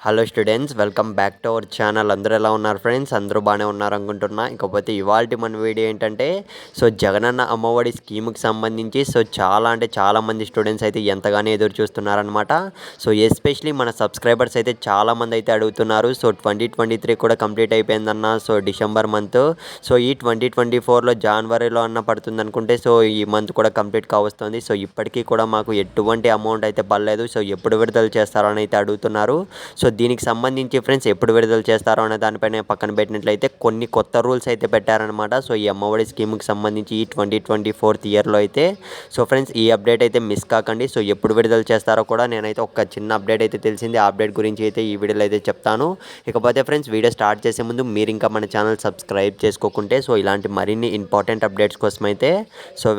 Hello students, welcome back to our channel. అందరూ ఎలా ఉన్నారు ఫ్రెండ్స్? అందరూ బాగానే ఉన్నారు అనుకుంటున్నా. ఇకపోతే ఇవాల్టి మన వీడియో ఏంటంటే జగనన్న అమ్మఒడి స్కీమ్కి సంబంధించి చాలామంది స్టూడెంట్స్ అయితే ఎంతగానో ఎదురు చూస్తున్నారనమాట. ఎస్పెషలీ మన సబ్స్క్రైబర్స్ అయితే చాలామంది అయితే అడుగుతున్నారు. 2023 కూడా కంప్లీట్ అయిపోయిందన్న. December month. ఈ 2024లో జనవరిలో అన్న పడుతుంది అనుకుంటే ఈ మంత్ కూడా కంప్లీట్ కావస్తుంది. ఇప్పటికీ కూడా మాకు ఎటువంటి అమౌంట్ అయితే పడలేదు. ఎప్పుడు విడుదల చేస్తారో అని అయితే అడుగుతున్నారు. దీనికి సంబంధించి ఫ్రెండ్స్ ఎప్పుడు విడుదల చేస్తారో అనే దానిపైన పక్కన పెట్టినట్లయితే కొన్ని కొత్త రూల్స్ అయితే పెట్టారనమాట. ఈ అమ్మఒడి స్కీమ్కి సంబంధించి ఈ 2024 ఇయర్లో అయితే ఫ్రెండ్స్ ఈ అప్డేట్ అయితే మిస్ కాకండి. ఎప్పుడు విడుదల చేస్తారో కూడా నేనైతే ఒక చిన్న అప్డేట్ అయితే తెలిసింది. ఆ అప్డేట్ గురించి అయితే ఈ వీడియోలో అయితే చెప్తాను. ఇకపోతే ఫ్రెండ్స్ వీడియో స్టార్ట్ చేసే ముందు మీరు ఇంకా మన ఛానల్ సబ్స్క్రైబ్ చేసుకోకుంటే ఇలాంటి మరిన్ని ఇంపార్టెంట్ అప్డేట్స్ కోసం అయితే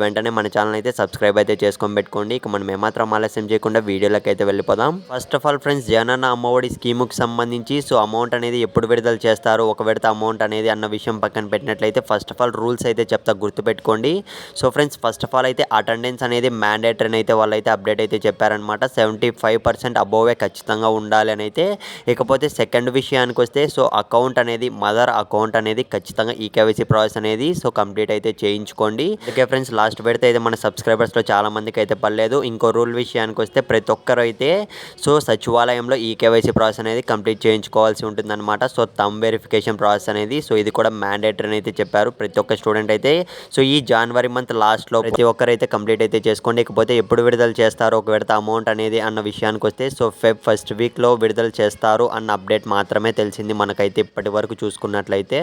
వెంటనే మన ఛానల్ అయితే సబ్స్క్రైబ్ అయితే చేసుకొని పెట్టుకోండి. ఇక మనం ఏమాత్రం ఆలస్యం చేయకుండా వీడియోలోకి అయితే వెళ్ళిపోదాం. First of all friends, Jagananna Ammavodi స్కీముకి సంబంధించి అమౌంట్ అనేది ఎప్పుడు విడుదల చేస్తారు, ఒక విడత అమౌంట్ అనేది అన్న విషయం పక్కన పెట్టినట్లయితే ఫస్ట్ ఆఫ్ ఆల్ రూల్స్ అయితే చెప్తా, గుర్తుపెట్టుకోండి. ఫ్రెండ్స్ ఫస్ట్ ఆఫ్ ఆల్ అయితే అటెండెన్స్ అనేది మ్యాండేటరీ అని అయితే వాళ్ళైతే అప్డేట్ అయితే చెప్పారనమాట. 75% అబోవే ఖచ్చితంగా ఉండాలి అని అయితే. ఇకపోతే సెకండ్ విషయానికి వస్తే అకౌంట్ అనేది మదర్ అకౌంట్ అనేది ఖచ్చితంగా ఈకేవైసీ ప్రాసెస్ అనేది కంప్లీట్ అయితే చేయించుకోండి. ఓకే ఫ్రెండ్స్, లాస్ట్ విడత అయితే మన సబ్స్క్రైబర్స్లో చాలా మందికి అయితే పడలేదు. ఇంకో రూల్ విషయానికి వస్తే ప్రతి ఒక్కరు అయితే సచివాలయంలో ఈకేవైసీ ప్రాసెస్ అనేది కంప్లీట్ చేయించుకోవాల్సి ఉంటుందన్నమాట. థంబ్ వెరిఫికేషన్ ప్రాసెస్ అనేది ఇది కూడా మ్యాండేటరీ అని అయితే చెప్పారు. ప్రతి ఒక్క స్టూడెంట్ అయితే ఈ జనవరి మంత్ లాస్ట్లో ప్రతి ఒక్కరైతే కంప్లీట్ అయితే చేసుకోండి. ఇకపోతే ఎప్పుడు విడుదల చేస్తారో ఒక విడత అమౌంట్ అనేది అన్న విషయానికి వస్తే ఫెబ్ ఫస్ట్ వీక్లో విడుదల చేస్తారు అన్న అప్డేట్ మాత్రమే తెలిసింది మనకైతే ఇప్పటి వరకు చూసుకున్నట్లయితే.